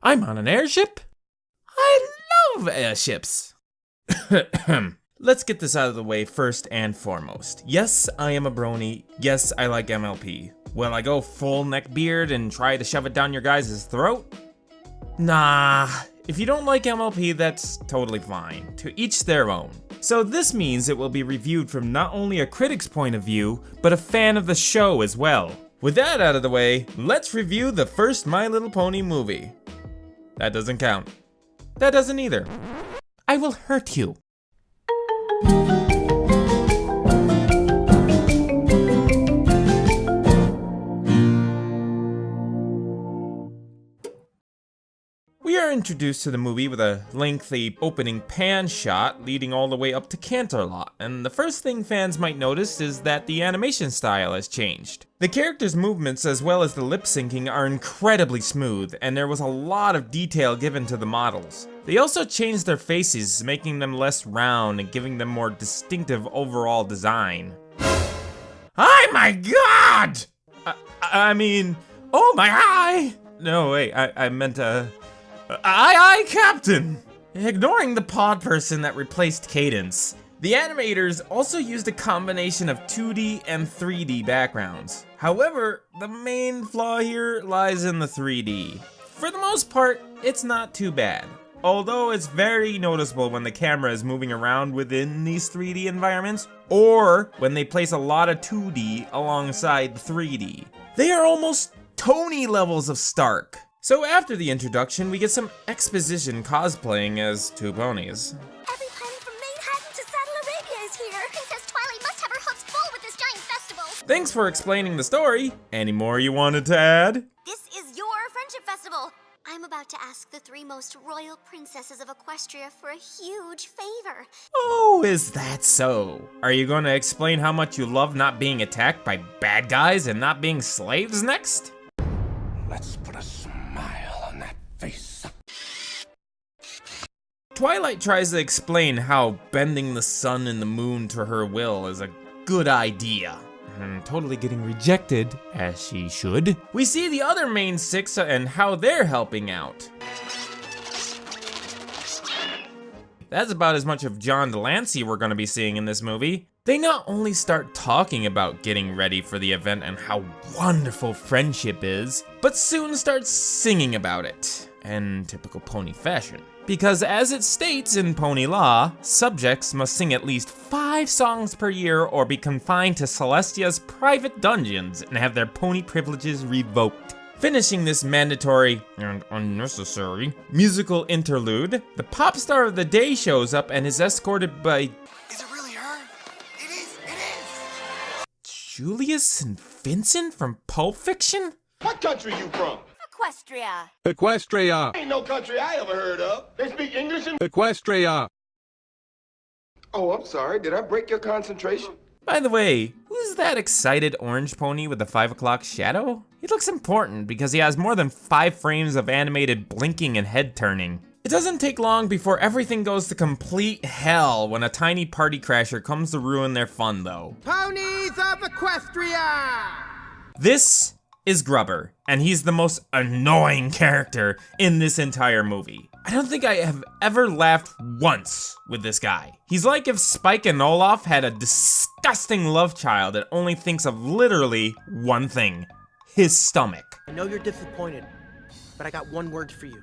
I'm on an airship? I love airships. Let's get this out of the way first and foremost. Yes, I am a brony. Yes, I like MLP. Will I go full neck beard and try to shove it down your guys' throat? Nah, if you don't like MLP, that's totally fine. To each their own. So this means it will be reviewed from not only a critic's point of view, but a fan of the show as well. With that out of the way, let's review the first My Little Pony movie. That doesn't count. That doesn't either. I will hurt you. We are introduced to the movie with a lengthy opening pan shot leading all the way up to Canterlot, and the first thing fans might notice is that the animation style has changed. The characters' movements as well as the lip syncing are incredibly smooth, and there was a lot of detail given to the models. They also changed their faces, making them less round and giving them more distinctive overall design. Oh my god! I mean, oh my eye! No, wait, I meant Aye, Captain! Ignoring the pod person that replaced Cadence, the animators also used a combination of 2D and 3D backgrounds. However, the main flaw here lies in the 3D. For the most part, it's not too bad. Although it's very noticeable when the camera is moving around within these 3D environments, or when they place a lot of 2D alongside 3D. They are almost Tony levels of stark. So after the introduction, we get some exposition cosplaying as two ponies. Every pony from Manhattan to Saddle Arabia is here. Princess Twilight must have her hooks full with this giant festival. Thanks for explaining the story. Any more you wanted to add? This is your friendship festival. I'm about to ask the 3 most royal princesses of Equestria for a huge favor. Oh, is that so? Are you going to explain how much you love not being attacked by bad guys and not being slaves next? Let's put a smile on that face. Twilight tries to explain how bending the sun and the moon to her will is a good idea. Totally getting rejected, as she should. We see the other main 6 and how they're helping out. That's about as much of John Delancey we're gonna be seeing in this movie. They not only start talking about getting ready for the event and how wonderful friendship is, but soon start singing about it, in typical pony fashion. Because as it states in pony law, subjects must sing at least 5 songs per year or be confined to Celestia's private dungeons and have their pony privileges revoked. Finishing this mandatory and unnecessary musical interlude, the pop star of the day shows up and is escorted by... Is it really her? It is! Julius and Vincent from Pulp Fiction? What country you from? Equestria. Equestria. Ain't no country I ever heard of. They speak English and... Equestria. Oh, I'm sorry. Did I break your concentration? By the way, who's that excited orange pony with the 5 o'clock shadow? He looks important because he has more than 5 frames of animated blinking and head turning. It doesn't take long before everything goes to complete hell when a tiny party crasher comes to ruin their fun though. Ponies of Equestria! This is Grubber, and he's the most annoying character in this entire movie. I don't think I have ever laughed once with this guy. He's like if Spike and Olaf had a disgusting love child that only thinks of literally one thing: his stomach. I know you're disappointed, but I got one word for you.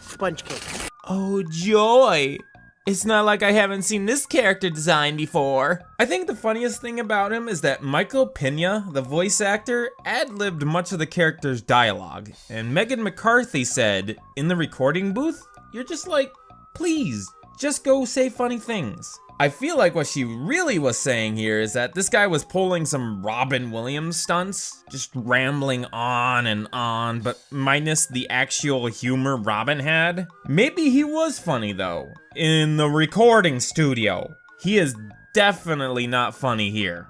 Sponge cake. Oh joy! It's not like I haven't seen this character design before. I think the funniest thing about him is that Michael Pena, the voice actor, ad-libbed much of the character's dialogue. And Megan McCarthy said, in the recording booth, you're just like, please, just go say funny things. I feel like what she really was saying here is that this guy was pulling some Robin Williams stunts, just rambling on, but minus the actual humor Robin had. Maybe he was funny though, in the recording studio. He is definitely not funny here.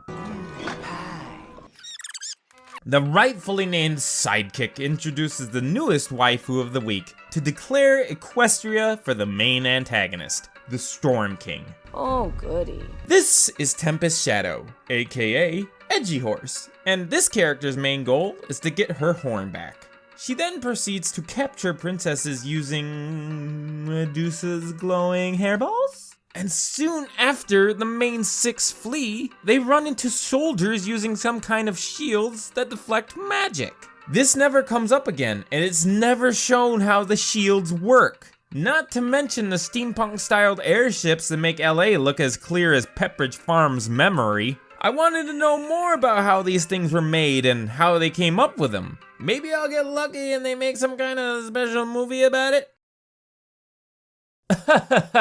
The rightfully named sidekick introduces the newest waifu of the week to declare Equestria for the main antagonist, the Storm King. Oh, goody. This is Tempest Shadow, aka Edgy Horse, and this character's main goal is to get her horn back. She then proceeds to capture princesses using Medusa's glowing hairballs. And soon after the main 6 flee, they run into soldiers using some kind of shields that deflect magic. This never comes up again, and it's never shown how the shields work. Not to mention the steampunk-styled airships that make LA look as clear as Pepperidge Farm's memory. I wanted to know more about how these things were made and how they came up with them. Maybe I'll get lucky and they make some kind of special movie about it?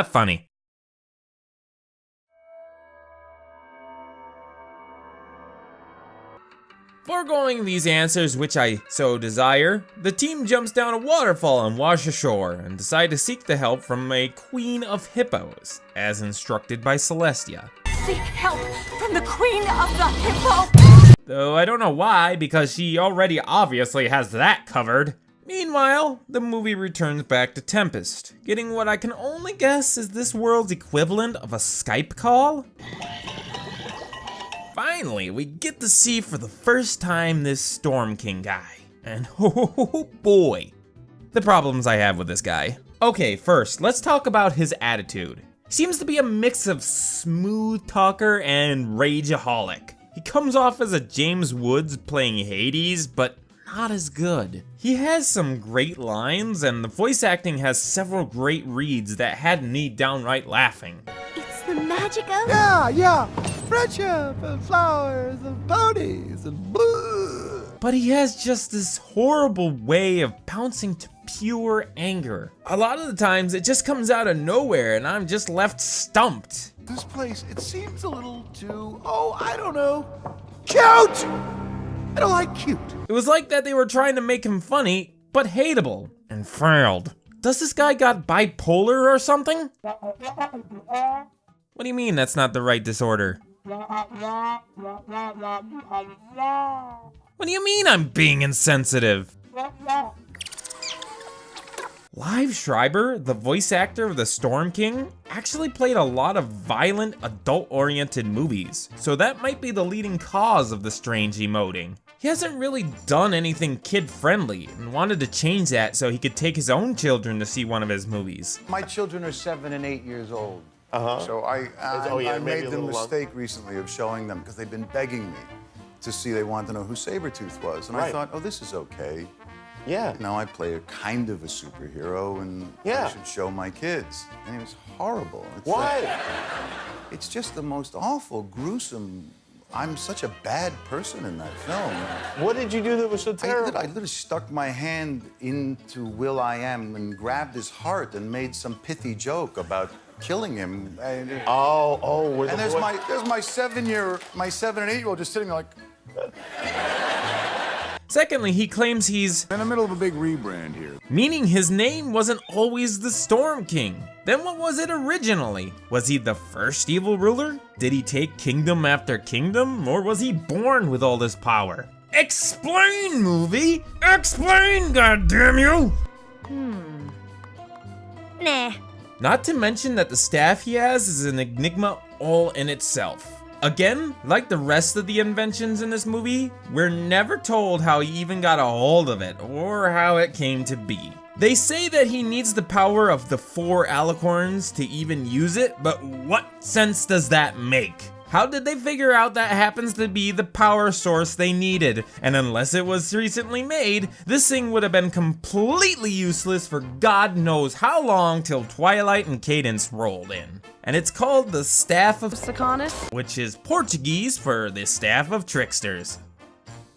Funny. Foregoing these answers which I so desire, the team jumps down a waterfall and wash ashore and decide to seek the help from a queen of hippos, as instructed by Celestia. Seek help from the Queen of the Hippo! Though I don't know why, because she already obviously has that covered. Meanwhile, the movie returns back to Tempest, getting what I can only guess is this world's equivalent of a Skype call? Finally, we get to see for the first time this Storm King guy. And oh boy, the problems I have with this guy. Okay, first, let's talk about his attitude. Seems to be a mix of smooth talker and rageaholic. He comes off as a James Woods playing Hades, but not as good. He has some great lines, and the voice acting has several great reads that had me downright laughing. It's the magic of... Yeah, friendship and flowers and ponies and blue. But he has just this horrible way of bouncing to pure anger. A lot of the times it just comes out of nowhere and I'm just left stumped. This place, it seems a little too, I don't know, cute! I don't like cute. It was like that they were trying to make him funny, but hateable, and failed. Does this guy got bipolar or something? What do you mean that's not the right disorder? What do you mean I'm being insensitive? Liv Schreiber, the voice actor of the Storm King, actually played a lot of violent, adult-oriented movies, so that might be the leading cause of the strange emoting. He hasn't really done anything kid-friendly, and wanted to change that so he could take his own children to see one of his movies. My children are 7 and 8 years old. So I made the mistake recently of showing them, because they've been begging me to see, they wanted to know who Sabretooth was. And I thought, oh, this is okay. Yeah. Now I play a kind of a superhero, and I should show my kids. And it was horrible. Why? It's just the most awful, gruesome. I'm such a bad person in that film. What did you do that was so terrible? I literally stuck my hand into Will.i.am and grabbed his heart and made some pithy joke about killing him. And there's my 7 and 8-year-old just sitting there like. Secondly, he claims he's In the middle of a big rebrand here. meaning his name wasn't always the Storm King. Then what was it originally? Was he the first evil ruler? Did he take kingdom after kingdom? Or was he born with all this power? Explain, movie! Explain, goddammit you! Nah. Not to mention that the staff he has is an enigma all in itself. Again, like the rest of the inventions in this movie, we're never told how he even got a hold of it, or how it came to be. They say that he needs the power of the 4 alicorns to even use it, but what sense does that make? How did they figure out that happens to be the power source they needed? And unless it was recently made, this thing would have been completely useless for God knows how long till Twilight and Cadence rolled in. And it's called the Staff of Sacanis? which is Portuguese for the Staff of Tricksters.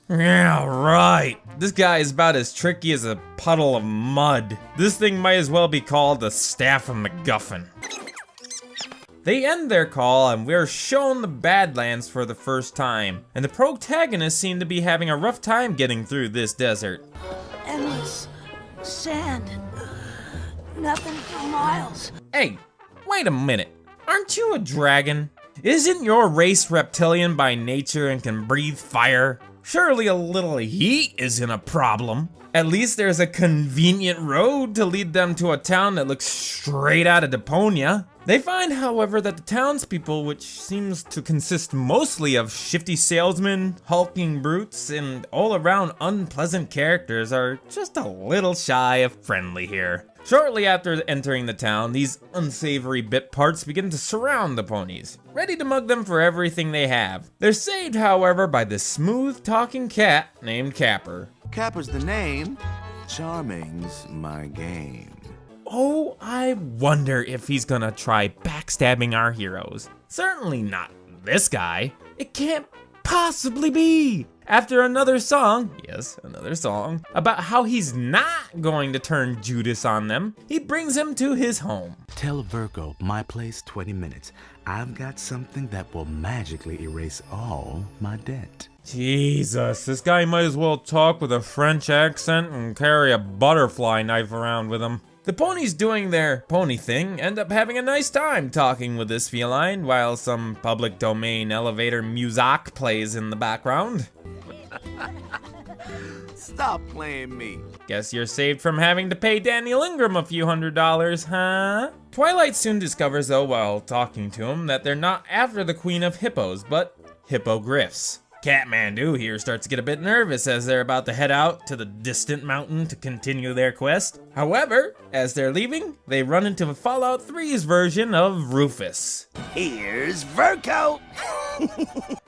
Yeah, right. This guy is about as tricky as a puddle of mud. This thing might as well be called the Staff of MacGuffin. They end their call and we're shown the Badlands for the first time, and the protagonists seem to be having a rough time getting through this desert. Endless sand. Nothing for miles. Hey, wait a minute. Aren't you a dragon? Isn't your race reptilian by nature and can breathe fire? Surely a little heat isn't a problem. At least there's a convenient road to lead them to a town that looks straight out of Deponia. They find, however, that the townspeople, which seems to consist mostly of shifty salesmen, hulking brutes, and all-around unpleasant characters, are just a little shy of friendly here. Shortly after entering the town, these unsavory bit parts begin to surround the ponies, ready to mug them for everything they have. They're saved, however, by this smooth-talking cat named Capper. Capper's the name. Charming's my game. Oh, I wonder if he's gonna try backstabbing our heroes. Certainly not this guy. It can't possibly be. After another song, yes, another song, about how he's not going to turn Judas on them, he brings him to his home. Tell Virgo, my place 20 minutes. I've got something that will magically erase all my debt. Jesus, this guy might as well talk with a French accent and carry a butterfly knife around with him. The ponies doing their pony thing end up having a nice time talking with this feline while some public domain elevator music plays in the background. Stop playing me. Guess you're saved from having to pay Daniel Ingram a few $100s, huh? Twilight soon discovers, though, while talking to him, that they're not after the Queen of Hippos, but hippogriffs. Catmandu here starts to get a bit nervous as they're about to head out to the distant mountain to continue their quest. However, as they're leaving, they run into Fallout 3's version of Rufus. Here's Virgo.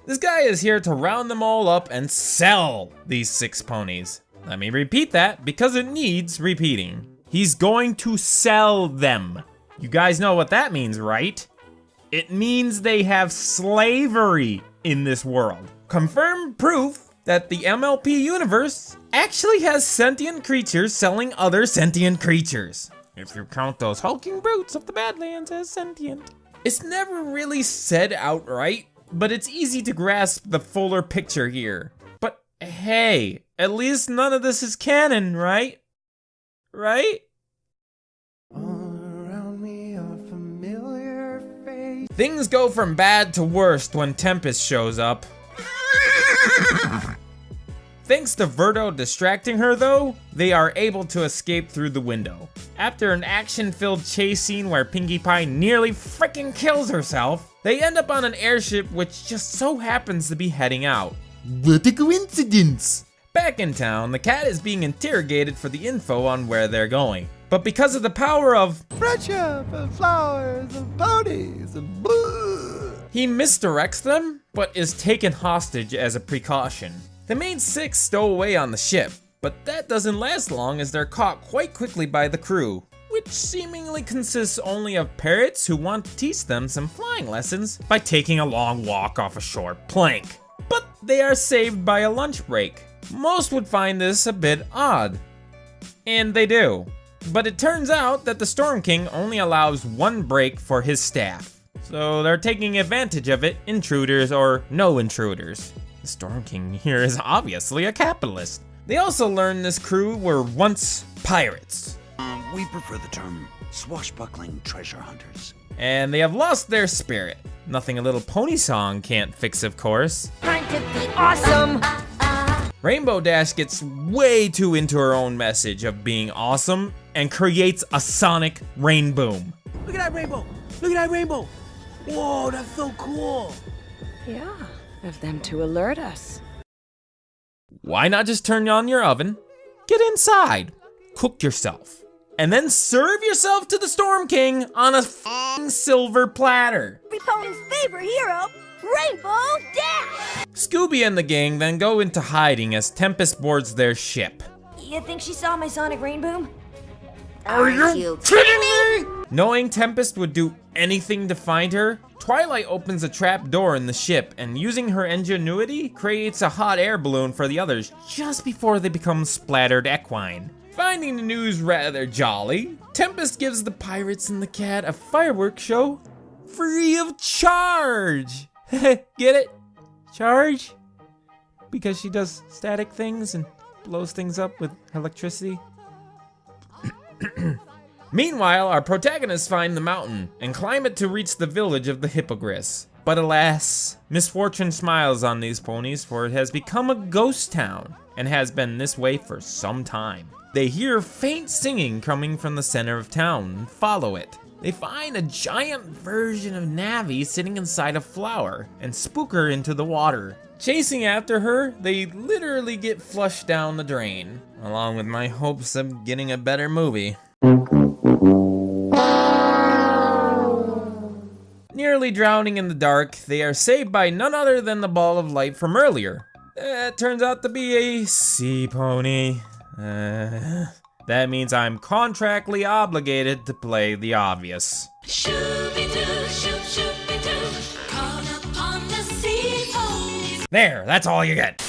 This guy is here to round them all up and sell these 6 ponies. Let me repeat that because it needs repeating. He's going to sell them. You guys know what that means, right? It means they have slavery in this world. Confirmed proof that the MLP universe actually has sentient creatures selling other sentient creatures. If you count those hulking brutes of the Badlands as sentient. It's never really said outright, but it's easy to grasp the fuller picture here. But hey, at least none of this is canon, right? Right? Things go from bad to worst when Tempest shows up. Thanks to Verto distracting her though, they are able to escape through the window. After an action-filled chase scene where Pinkie Pie nearly frickin' kills herself, they end up on an airship which just so happens to be heading out. What a coincidence! Back in town, the cat is being interrogated for the info on where they're going. But because of the power of Friendship and flowers and ponies and blah. He misdirects them, but is taken hostage as a precaution. The main 6 stow away on the ship, but that doesn't last long as they're caught quite quickly by the crew, which seemingly consists only of parrots who want to teach them some flying lessons by taking a long walk off a short plank. But they are saved by a lunch break. Most would find this a bit odd, and they do. But it turns out that the Storm King only allows 1 break for his staff. So they're taking advantage of it, intruders or no intruders. The Storm King here is obviously a capitalist. They also learned this crew were once pirates. We prefer the term swashbuckling treasure hunters. And they have lost their spirit. Nothing a little pony song can't fix, of course. Trying to be awesome. Rainbow Dash gets way too into her own message of being awesome and creates a sonic rain boom. Look at that rainbow! Look at that rainbow! Whoa, that's so cool! Yeah, of them to alert us. Why not just turn on your oven, get inside, cook yourself, and then serve yourself to the Storm King on a f***ing silver platter? Every pony's favorite hero, Rainbow Dash! Scooby and the gang then go into hiding as Tempest boards their ship. You think she saw my sonic rain boom? Are you kidding me? Knowing Tempest would do anything to find her, Twilight opens a trap door in the ship and using her ingenuity, creates a hot air balloon for the others just before they become splattered equine. Finding the news rather jolly, Tempest gives the pirates and the cat a fireworks show free of charge. Get it? Charge? Because she does static things and blows things up with electricity. Meanwhile, our protagonists find the mountain and climb it to reach the village of the hippogriffs. But alas, misfortune smiles on these ponies, for it has become a ghost town and has been this way for some time. They hear faint singing coming from the center of town and follow it. They find a giant version of Navi sitting inside a flower and spook her into the water. Chasing after her, they literally get flushed down the drain, along with my hopes of getting a better movie. Nearly drowning in the dark, they are saved by none other than the ball of light from earlier. It turns out to be a sea pony. That means I'm contractually obligated to play the obvious. There, that's all you get.